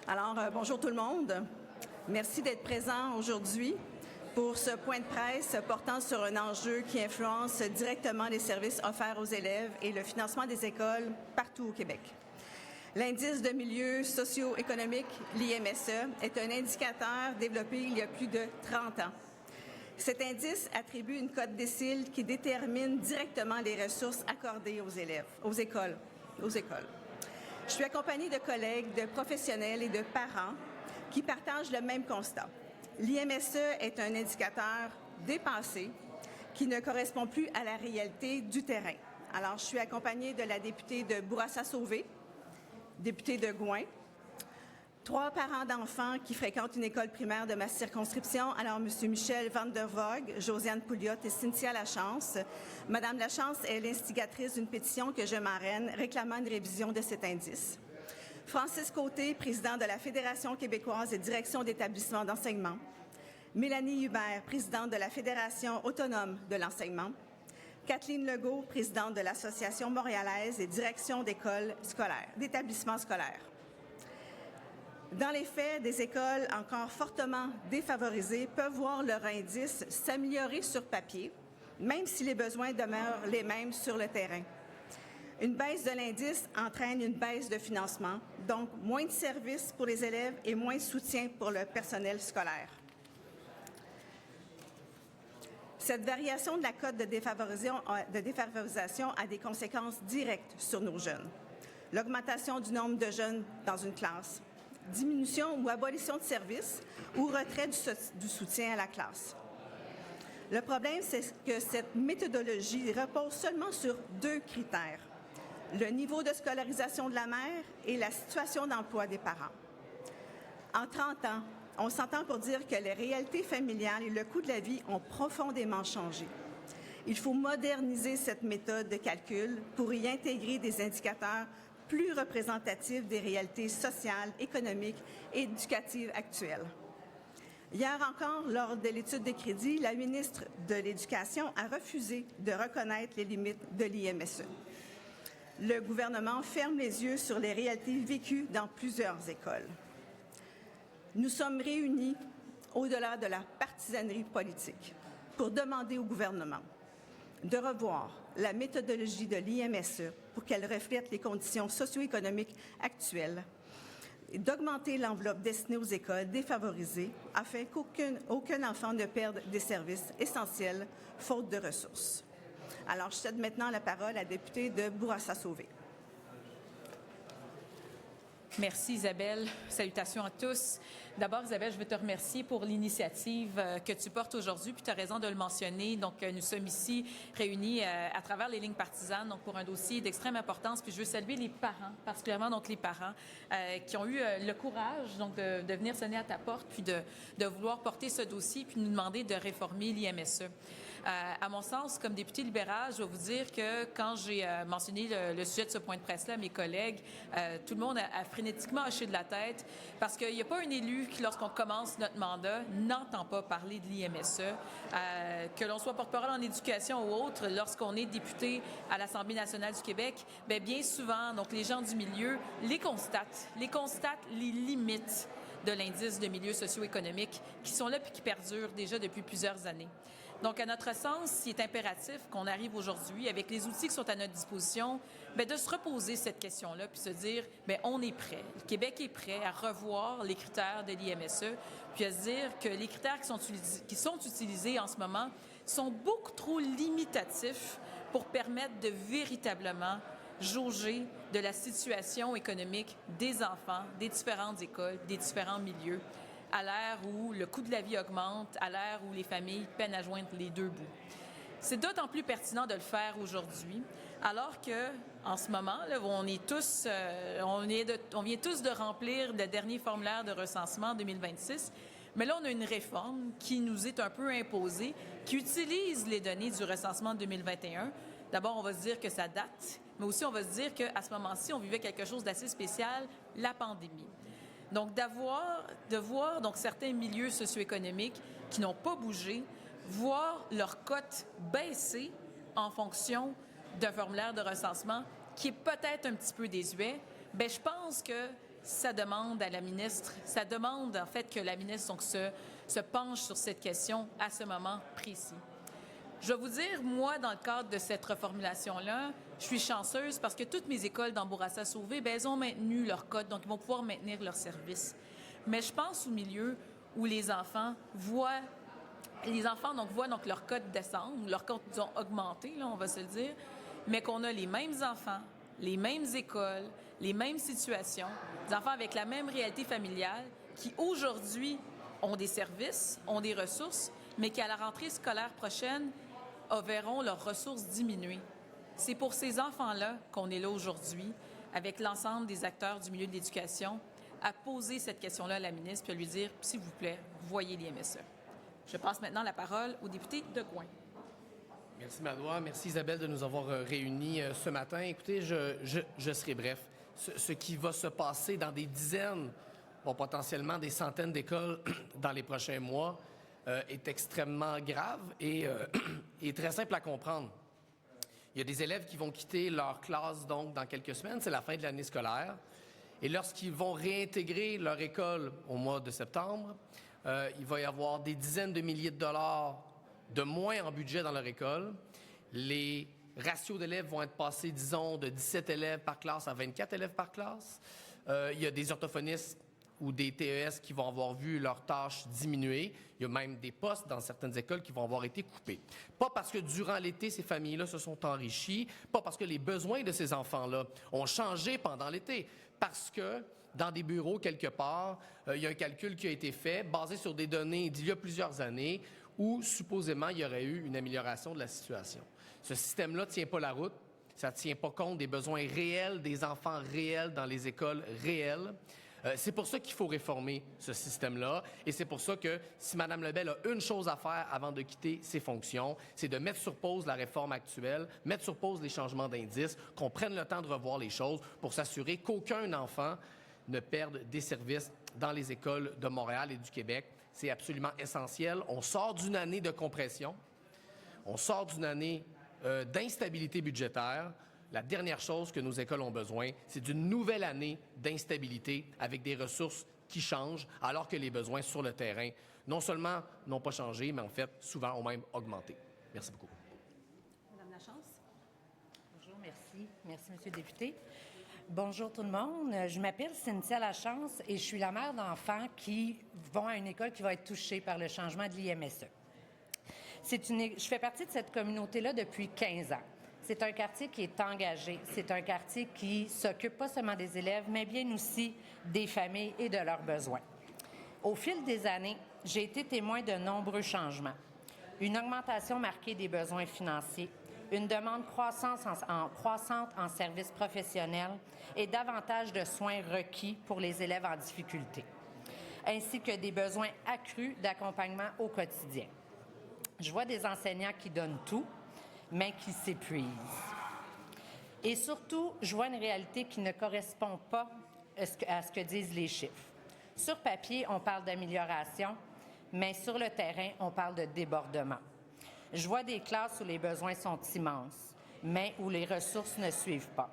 Alors, bonjour tout le monde. Merci d'être présent aujourd'hui pour ce point de presse portant sur un enjeu qui influence directement les services offerts aux élèves et le financement des écoles partout au Québec. L'indice de milieu socio-économique, l'IMSE, est un indicateur développé il y a plus de 30 ans. Cet indice attribue une cote décile qui détermine directement les ressources accordées aux élèves, aux écoles. Je suis accompagnée de collègues, de professionnels et de parents qui partagent le même constat. L'IMSE est un indicateur dépassé qui ne correspond plus à la réalité du terrain. Alors, je suis accompagnée de la députée de Bourassa-Sauvé, députée de Gouin, 3 parents d'enfants qui fréquentent une école primaire de ma circonscription. Alors, M. Michel Van der Vogue, Josiane Pouliot et Cynthia Lachance. Madame Lachance est l'instigatrice d'une pétition que je marraine réclamant une révision de cet indice. Francis Côté, président de la Fédération québécoise des directions d'établissements d'enseignement. Mélanie Hubert, présidente de la Fédération autonome de l'enseignement. Kathleen Legault, présidente de l'Association montréalaise des directions d'établissements scolaires. Dans les faits, des écoles encore fortement défavorisées peuvent voir leur indice s'améliorer sur papier, même si les besoins demeurent les mêmes sur le terrain. Une baisse de l'indice entraîne une baisse de financement, donc moins de services pour les élèves et moins de soutien pour le personnel scolaire. Cette variation de la cote de défavorisation a des conséquences directes sur nos jeunes. L'augmentation du nombre de jeunes dans une classe, diminution ou abolition de services ou retrait du soutien à la classe. Le problème, c'est que cette méthodologie repose seulement sur 2 critères, le niveau de scolarisation de la mère et la situation d'emploi des parents. En 30 ans, on s'entend pour dire que les réalités familiales et le coût de la vie ont profondément changé. Il faut moderniser cette méthode de calcul pour y intégrer des indicateurs plus représentatifs des réalités sociales, économiques et éducatives actuelles. Hier encore, lors de l'étude de crédit, la ministre de l'Éducation a refusé de reconnaître les limites de l'IMSE. Le gouvernement ferme les yeux sur les réalités vécues dans plusieurs écoles. Nous sommes réunis au-delà de la partisanerie politique pour demander au gouvernement de revoir la méthodologie de l'IMSE pour qu'elle reflète les conditions socio-économiques actuelles et d'augmenter l'enveloppe destinée aux écoles défavorisées afin qu'aucun enfant ne perde des services essentiels faute de ressources. Alors, je cède maintenant la parole à la députée de Bourassa-Sauvé. Merci Isabelle. Salutations à tous. D'abord, Isabelle, je veux te remercier pour l'initiative que tu portes aujourd'hui, puis tu as raison de le mentionner. Donc, nous sommes ici réunis à travers les lignes partisanes, donc pour un dossier d'extrême importance. Puis je veux saluer les parents, particulièrement donc les parents qui ont eu le courage donc de venir sonner à ta porte, puis de vouloir porter ce dossier, puis nous demander de réformer l'IMSE. À mon sens, comme députée libérale, je vais vous dire que quand j'ai mentionné le sujet de ce point de presse-là à mes collègues, tout le monde a frénétiquement hoché de la tête parce qu'il n'y a pas un élu qui, lorsqu'on commence notre mandat, n'entend pas parler de l'IMSE. Que l'on soit porte-parole en éducation ou autre, lorsqu'on est député à l'Assemblée nationale du Québec, bien souvent, donc les gens du milieu les constatent les limites de l'indice de milieu socio-économique qui sont là puis qui perdurent déjà depuis plusieurs années. Donc, à notre sens, il est impératif qu'on arrive aujourd'hui, avec les outils qui sont à notre disposition, de se reposer cette question-là puis se dire, on est prêt. Le Québec est prêt à revoir les critères de l'IMSE puis à se dire que les critères qui sont utilisés en ce moment sont beaucoup trop limitatifs pour permettre de véritablement jauger de la situation économique des enfants, des différentes écoles, des différents milieux, à l'ère où le coût de la vie augmente, à l'ère où les familles peinent à joindre les 2 bouts. C'est d'autant plus pertinent de le faire aujourd'hui, alors que, en ce moment, là, on vient tous de remplir le dernier formulaire de recensement 2026, mais là, on a une réforme qui nous est un peu imposée, qui utilise les données du recensement de 2021. D'abord, on va se dire que ça date, mais aussi on va se dire qu'à ce moment-ci, on vivait quelque chose d'assez spécial, la pandémie. Donc, de voir donc, certains milieux socio-économiques qui n'ont pas bougé, voir leur cote baisser en fonction d'un formulaire de recensement qui est peut-être un petit peu désuet, je pense que ça demande à la ministre, ça demande en fait que la ministre donc, se penche sur cette question à ce moment précis. Je vais vous dire, moi, dans le cadre de cette reformulation-là, je suis chanceuse parce que toutes mes écoles dans Bourassa-Sauvé, elles ont maintenu leur code, donc ils vont pouvoir maintenir leur service. Mais je pense au milieu où les enfants voient donc leur code descendre, ou leur code, disons, augmenter, là, on va se le dire, mais qu'on a les mêmes enfants, les mêmes écoles, les mêmes situations, des enfants avec la même réalité familiale qui, aujourd'hui, ont des services, ont des ressources, mais qui, à la rentrée scolaire prochaine, verront leurs ressources diminuer. C'est pour ces enfants-là qu'on est là aujourd'hui, avec l'ensemble des acteurs du milieu de l'éducation, à poser cette question-là à la ministre, puis à lui dire, s'il vous plaît, voyez les MSE. Je passe maintenant la parole au député de Gouin. Merci, Madoua. Merci, Isabelle, de nous avoir réunis ce matin. Écoutez, je serai bref. Ce qui va se passer dans des dizaines, potentiellement des centaines d'écoles dans les prochains mois, est extrêmement grave et très simple à comprendre. Il y a des élèves qui vont quitter leur classe donc dans quelques semaines, c'est la fin de l'année scolaire. Et lorsqu'ils vont réintégrer leur école au mois de septembre, il va y avoir des dizaines de milliers de dollars de moins en budget dans leur école. Les ratios d'élèves vont être passés, disons, de 17 élèves par classe à 24 élèves par classe. Il y a des orthophonistes ou des TES qui vont avoir vu leurs tâches diminuer. Il y a même des postes dans certaines écoles qui vont avoir été coupés. Pas parce que durant l'été, ces familles-là se sont enrichies, pas parce que les besoins de ces enfants-là ont changé pendant l'été, parce que dans des bureaux, quelque part, il y a un calcul qui a été fait basé sur des données d'il y a plusieurs années où, supposément, il y aurait eu une amélioration de la situation. Ce système-là ne tient pas la route. Ça ne tient pas compte des besoins réels, des enfants réels dans les écoles réelles. C'est pour ça qu'il faut réformer ce système-là et c'est pour ça que si Mme Lebel a une chose à faire avant de quitter ses fonctions, c'est de mettre sur pause la réforme actuelle, mettre sur pause les changements d'indices, qu'on prenne le temps de revoir les choses pour s'assurer qu'aucun enfant ne perde des services dans les écoles de Montréal et du Québec. C'est absolument essentiel. On sort d'une année de compression, on sort d'une année d'instabilité budgétaire. La dernière chose que nos écoles ont besoin, c'est d'une nouvelle année d'instabilité avec des ressources qui changent, alors que les besoins sur le terrain, non seulement n'ont pas changé, mais en fait, souvent ont même augmenté. Merci beaucoup. Madame Lachance. Bonjour, merci. Merci, Monsieur le député. Bonjour tout le monde. Je m'appelle Cynthia Lachance et je suis la mère d'enfants qui vont à une école qui va être touchée par le changement de l'IMSE. Je fais partie de cette communauté-là depuis 15 ans. C'est un quartier qui est engagé. C'est un quartier qui s'occupe pas seulement des élèves, mais bien aussi des familles et de leurs besoins. Au fil des années, j'ai été témoin de nombreux changements. Une augmentation marquée des besoins financiers, une demande croissante en services professionnels et davantage de soins requis pour les élèves en difficulté, ainsi que des besoins accrus d'accompagnement au quotidien. Je vois des enseignants qui donnent tout, mais qui s'épuisent. Et surtout, je vois une réalité qui ne correspond pas à ce que disent les chiffres. Sur papier, on parle d'amélioration, mais sur le terrain, on parle de débordement. Je vois des classes où les besoins sont immenses, mais où les ressources ne suivent pas.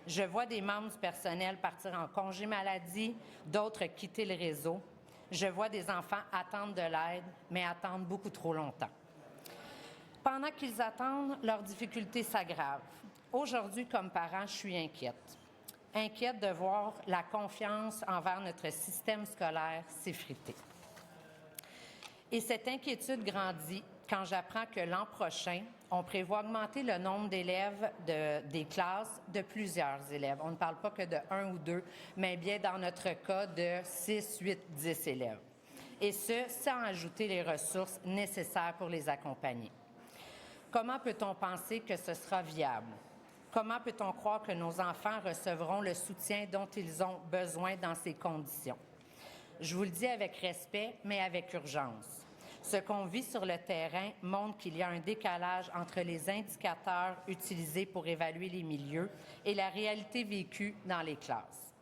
Je vois des membres du personnel partir en congé maladie, d'autres quitter le réseau. Je vois des enfants attendre de l'aide, mais attendre beaucoup trop longtemps. Pendant qu'ils attendent, leurs difficultés s'aggravent. Aujourd'hui, comme parent, je suis inquiète. Inquiète de voir la confiance envers notre système scolaire s'effriter. Et cette inquiétude grandit quand j'apprends que l'an prochain, on prévoit augmenter le nombre d'élèves des classes de plusieurs élèves. On ne parle pas que de 1 ou 2, mais bien dans notre cas de 6, 8, 10 élèves. Et ce, sans ajouter les ressources nécessaires pour les accompagner. Comment peut-on penser que ce sera viable? Comment peut-on croire que nos enfants recevront le soutien dont ils ont besoin dans ces conditions? Je vous le dis avec respect, mais avec urgence. Ce qu'on vit sur le terrain montre qu'il y a un décalage entre les indicateurs utilisés pour évaluer les milieux et la réalité vécue dans les classes.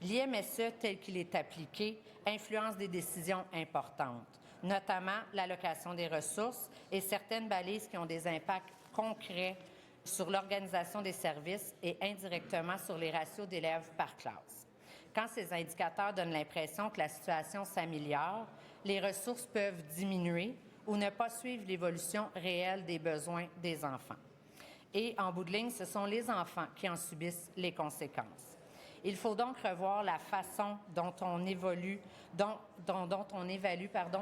L'IMSE, tel qu'il est appliqué, influence des décisions importantes, notamment l'allocation des ressources et certaines balises qui ont des impacts concrets sur l'organisation des services et indirectement sur les ratios d'élèves par classe. Quand ces indicateurs donnent l'impression que la situation s'améliore, les ressources peuvent diminuer ou ne pas suivre l'évolution réelle des besoins des enfants. Et en bout de ligne, ce sont les enfants qui en subissent les conséquences. Il faut donc revoir la façon dont on évalue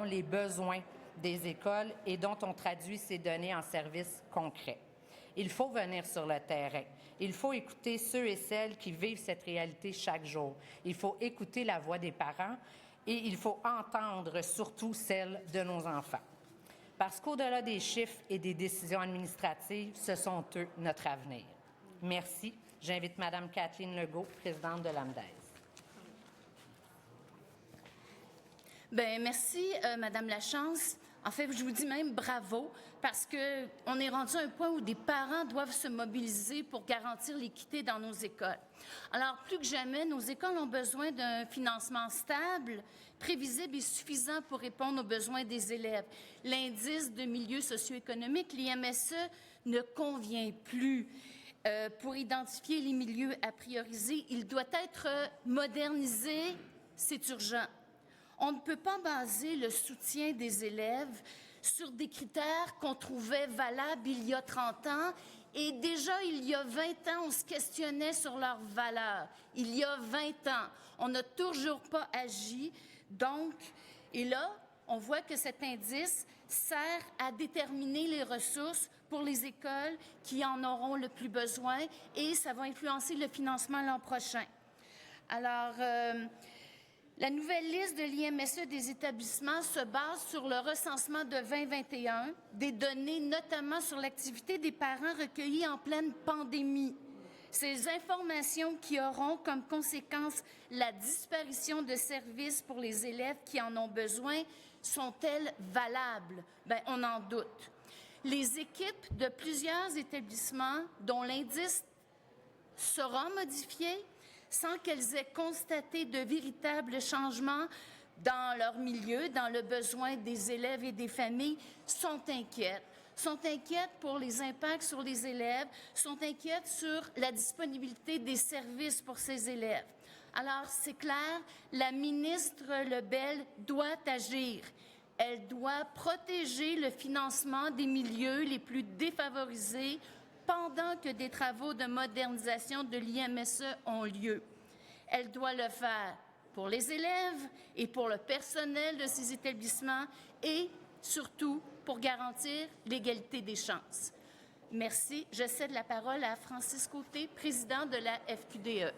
les besoins des écoles et dont on traduit ces données en services concrets. Il faut venir sur le terrain. Il faut écouter ceux et celles qui vivent cette réalité chaque jour. Il faut écouter la voix des parents et il faut entendre surtout celle de nos enfants. Parce qu'au-delà des chiffres et des décisions administratives, ce sont eux notre avenir. Merci. J'invite Mme Kathleen Legault, présidente de l'AMDAIS. Bien, merci, Madame Lachance. En fait, je vous dis même bravo, parce qu'on est rendu à un point où des parents doivent se mobiliser pour garantir l'équité dans nos écoles. Alors, plus que jamais, nos écoles ont besoin d'un financement stable, prévisible et suffisant pour répondre aux besoins des élèves. L'indice de milieu socio-économique, l'IMSE, ne convient plus. Pour identifier les milieux à prioriser, il doit être modernisé, c'est urgent. On ne peut pas baser le soutien des élèves sur des critères qu'on trouvait valables il y a 30 ans. Et déjà, il y a 20 ans, on se questionnait sur leurs valeurs. Il y a 20 ans, on n'a toujours pas agi. Donc, et là, on voit que cet indice sert à déterminer les ressources pour les écoles qui en auront le plus besoin et ça va influencer le financement l'an prochain. Alors, la nouvelle liste de l'IMSE des établissements se base sur le recensement de 2021, des données notamment sur l'activité des parents recueillies en pleine pandémie. Ces informations qui auront comme conséquence la disparition de services pour les élèves qui en ont besoin sont-elles valables? Bien, on en doute. Les équipes de plusieurs établissements dont l'indice sera modifié sans qu'elles aient constaté de véritables changements dans leur milieu, dans le besoin des élèves et des familles, sont inquiètes. Sont inquiètes pour les impacts sur les élèves, sont inquiètes sur la disponibilité des services pour ces élèves. Alors, c'est clair, la ministre Lebel doit agir. Elle doit protéger le financement des milieux les plus défavorisés pendant que des travaux de modernisation de l'IMSE ont lieu. Elle doit le faire pour les élèves et pour le personnel de ces établissements et surtout pour garantir l'égalité des chances. Merci. Je cède la parole à Francis Côté, président de la FQDE.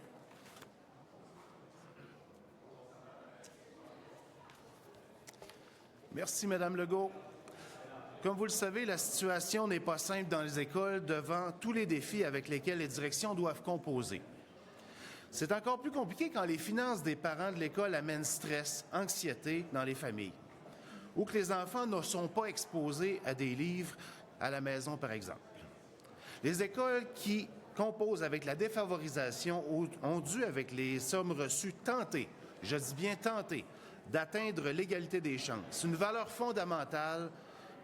Merci, Madame Legault. Comme vous le savez, la situation n'est pas simple dans les écoles devant tous les défis avec lesquels les directions doivent composer. C'est encore plus compliqué quand les finances des parents de l'école amènent stress, anxiété dans les familles, ou que les enfants ne sont pas exposés à des livres à la maison, par exemple. Les écoles qui composent avec la défavorisation ont dû, avec les sommes reçues, tenter, je dis bien tenter, d'atteindre l'égalité des chances, une valeur fondamentale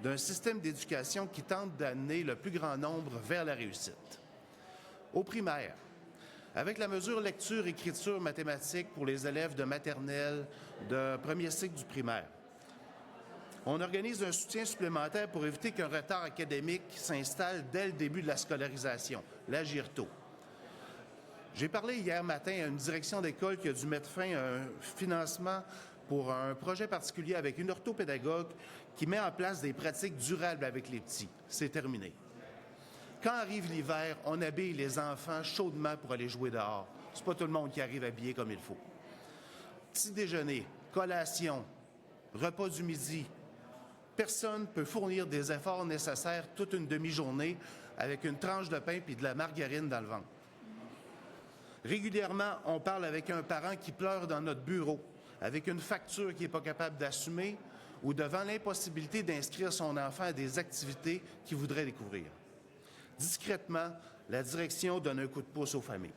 d'un système d'éducation qui tente d'amener le plus grand nombre vers la réussite. Au primaire, avec la mesure lecture, écriture, mathématiques pour les élèves de maternelle, de premier cycle du primaire, on organise un soutien supplémentaire pour éviter qu'un retard académique s'installe dès le début de la scolarisation, l'Agir tôt. J'ai parlé hier matin à une direction d'école qui a dû mettre fin à un financement pour un projet particulier avec une orthopédagogue qui met en place des pratiques durables avec les petits. C'est terminé. Quand arrive l'hiver, on habille les enfants chaudement pour aller jouer dehors. C'est pas tout le monde qui arrive habillé comme il faut. Petit déjeuner, collation, repas du midi. Personne ne peut fournir des efforts nécessaires toute une demi-journée avec une tranche de pain puis de la margarine dans le ventre. Régulièrement, on parle avec un parent qui pleure dans notre bureau, avec une facture qu'il n'est pas capable d'assumer ou devant l'impossibilité d'inscrire son enfant à des activités qu'il voudrait découvrir. Discrètement, la direction donne un coup de pouce aux familles.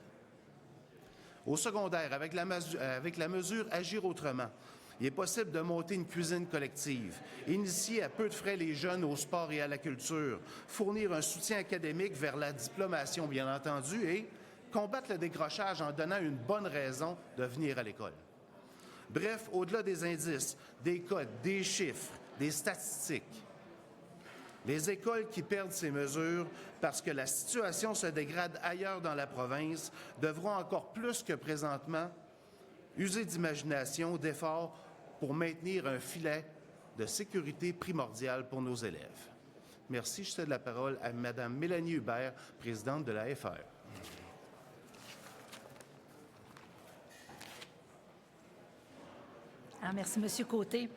Au secondaire, avec la mesure Agir autrement, il est possible de monter une cuisine collective, initier à peu de frais les jeunes au sport et à la culture, fournir un soutien académique vers la diplomation, bien entendu, et combattre le décrochage en donnant une bonne raison de venir à l'école. Bref, au-delà des indices, des codes, des chiffres, des statistiques, les écoles qui perdent ces mesures parce que la situation se dégrade ailleurs dans la province devront encore plus que présentement user d'imagination, d'efforts pour maintenir un filet de sécurité primordial pour nos élèves. Merci. Je cède la parole à Mme Mélanie Hubert, présidente de la FAE. Merci, M. Côté.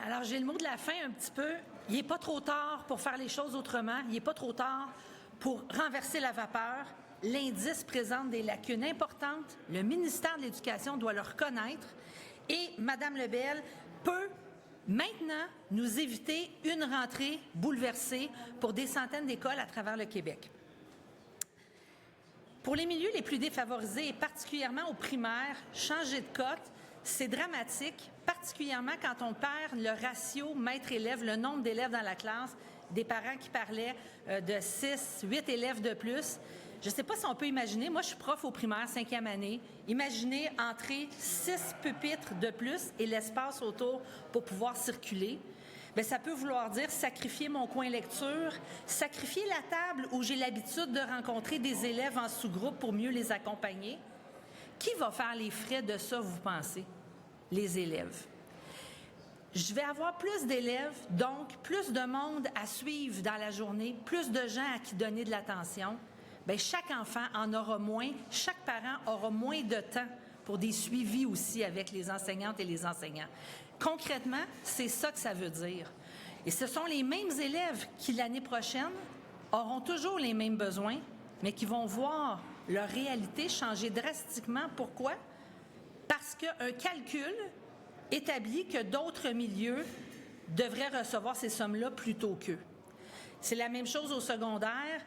Alors, j'ai le mot de la fin un petit peu. Il n'est pas trop tard pour faire les choses autrement. Il n'est pas trop tard pour renverser la vapeur. L'indice présente des lacunes importantes. Le ministère de l'Éducation doit le reconnaître. Et Mme Lebel peut maintenant nous éviter une rentrée bouleversée pour des centaines d'écoles à travers le Québec. Pour les milieux les plus défavorisés, et particulièrement aux primaires, changer de cote, c'est dramatique, particulièrement quand on perd le ratio maître-élève, le nombre d'élèves dans la classe, des parents qui parlaient de 6, 8 élèves de plus. Je ne sais pas si on peut imaginer, moi je suis prof au primaire, 5e année, imaginez entrer 6 pupitres de plus et l'espace autour pour pouvoir circuler. Bien, ça peut vouloir dire sacrifier mon coin lecture, sacrifier la table où j'ai l'habitude de rencontrer des élèves en sous-groupe pour mieux les accompagner. Qui va faire les frais de ça, vous pensez? Les élèves. Je vais avoir plus d'élèves, donc plus de monde à suivre dans la journée, plus de gens à qui donner de l'attention. Bien, chaque enfant en aura moins, chaque parent aura moins de temps pour des suivis aussi avec les enseignantes et les enseignants. Concrètement, c'est ça que ça veut dire. Et ce sont les mêmes élèves qui, l'année prochaine, auront toujours les mêmes besoins, mais qui vont voir leur réalité changer drastiquement. Pourquoi? Parce qu'un calcul établit que d'autres milieux devraient recevoir ces sommes-là plutôt qu'eux. C'est la même chose au secondaire.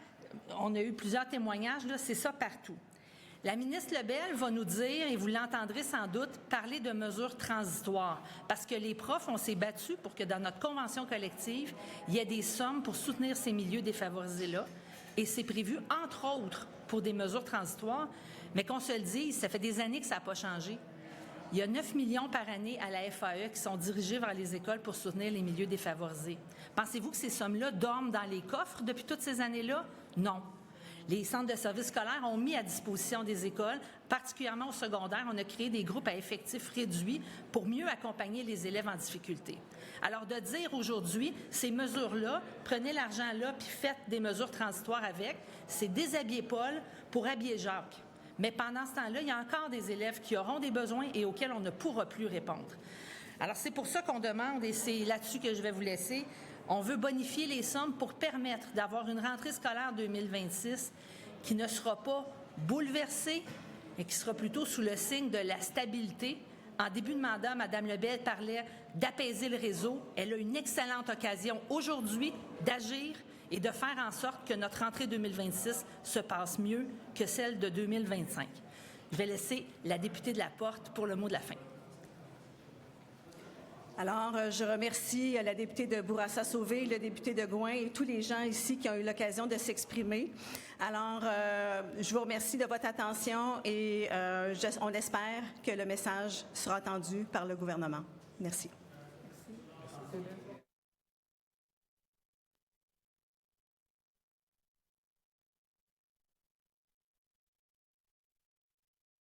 On a eu plusieurs témoignages, là, c'est ça partout. La ministre Lebel va nous dire, et vous l'entendrez sans doute, parler de mesures transitoires, parce que les profs, on s'est battus pour que dans notre convention collective, il y ait des sommes pour soutenir ces milieux défavorisés-là, et c'est prévu, entre autres, pour des mesures transitoires, mais qu'on se le dise, ça fait des années que ça n'a pas changé. Il y a 9 millions par année à la FAE qui sont dirigés vers les écoles pour soutenir les milieux défavorisés. Pensez-vous que ces sommes-là dorment dans les coffres depuis toutes ces années-là? Non. Les centres de services scolaires ont mis à disposition des écoles, particulièrement au secondaire, on a créé des groupes à effectifs réduits pour mieux accompagner les élèves en difficulté. Alors, de dire aujourd'hui, ces mesures-là, prenez l'argent là puis faites des mesures transitoires avec, c'est déshabiller Paul pour habiller Jacques. Mais pendant ce temps-là, il y a encore des élèves qui auront des besoins et auxquels on ne pourra plus répondre. Alors, c'est pour ça qu'on demande, et c'est là-dessus que je vais vous laisser, on veut bonifier les sommes pour permettre d'avoir une rentrée scolaire 2026 qui ne sera pas bouleversée, mais qui sera plutôt sous le signe de la stabilité. En début de mandat, Mme Lebel parlait d'apaiser le réseau. Elle a une excellente occasion aujourd'hui d'agir et de faire en sorte que notre rentrée 2026 se passe mieux que celle de 2025. Je vais laisser la députée de la Porte pour le mot de la fin. Alors, je remercie la députée de Bourassa-Sauvé, le député de Gouin et tous les gens ici qui ont eu l'occasion de s'exprimer. Alors, je vous remercie de votre attention et on espère que le message sera entendu par le gouvernement. Merci. Merci.